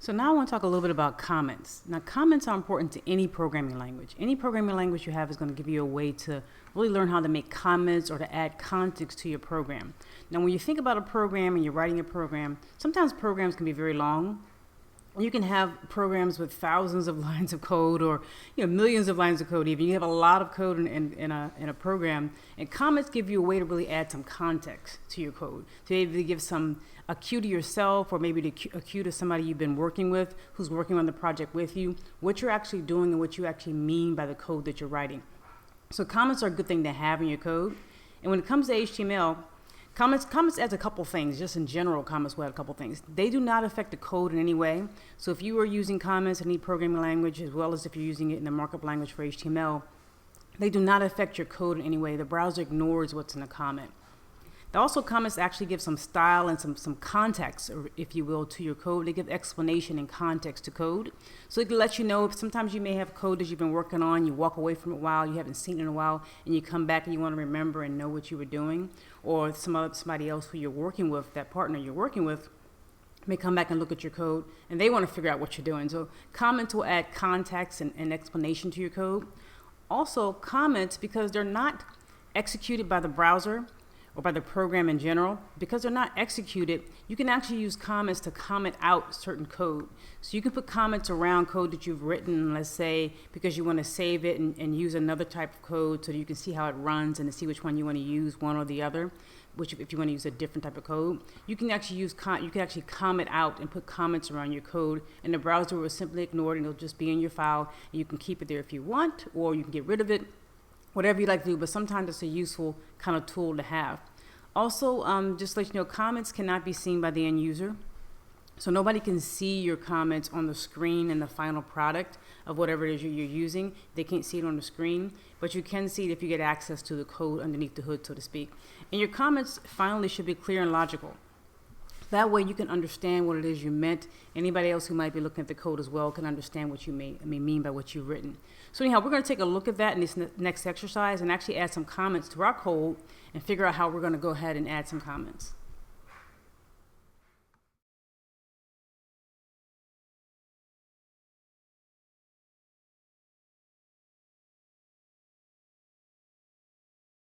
So now I want to talk a little bit about comments. Now, comments are important to any programming language. Any programming language you have is going to give you a way to really learn how to make comments or to add context to your program. Now, when you think about a program and you're writing a program, sometimes programs can be very long. You can have programs with thousands of lines of code, or millions of lines of code. Even you have a lot of code in a program, and comments give you a way to really add some context to your code, to maybe give a cue to yourself, or maybe a cue to somebody you've been working with, who's working on the project with you, what you're actually doing and what you actually mean by the code that you're writing. So comments are a good thing to have in your code. And when it comes to HTML, Comments adds a couple things. Just in general, comments will add a couple things. They do not affect the code in any way. So if you are using comments in any programming language, as well as if you're using it in the markup language for HTML, they do not affect your code in any way. The browser ignores what's in a comment. Also, comments actually give some style and some context, or if you will, to your code. They give explanation and context to code. So it can let you know if sometimes you may have code that you've been working on, you walk away from it a while, you haven't seen it in a while, and you come back and you want to remember and know what you were doing. Or somebody else who you're working with, that partner you're working with, may come back and look at your code, and they want to figure out what you're doing. So comments will add context and explanation to your code. Also, comments, because they're not executed by the browser, or by the program in general, because they're not executed, you can actually use comments to comment out certain code. So you can put comments around code that you've written, let's say, because you want to save it and use another type of code so that you can see how it runs and to see which one you want to use, one or the other, which if you want to use a different type of code. You can actually comment out and put comments around your code, and the browser will simply ignore it, and it'll just be in your file, and you can keep it there if you want, or you can get rid of it, whatever you like to do, but sometimes it's a useful kind of tool to have. Also, just to let you know, comments cannot be seen by the end user. So nobody can see your comments on the screen in the final product of whatever it is you're using. They can't see it on the screen, but you can see it if you get access to the code underneath the hood, so to speak. And your comments finally should be clear and logical. That way you can understand what it is you meant. Anybody else who might be looking at the code as well can understand what you mean by what you've written. So anyhow, we're going to take a look at that in this next exercise and actually add some comments to our code and figure out how we're going to go ahead and add some comments.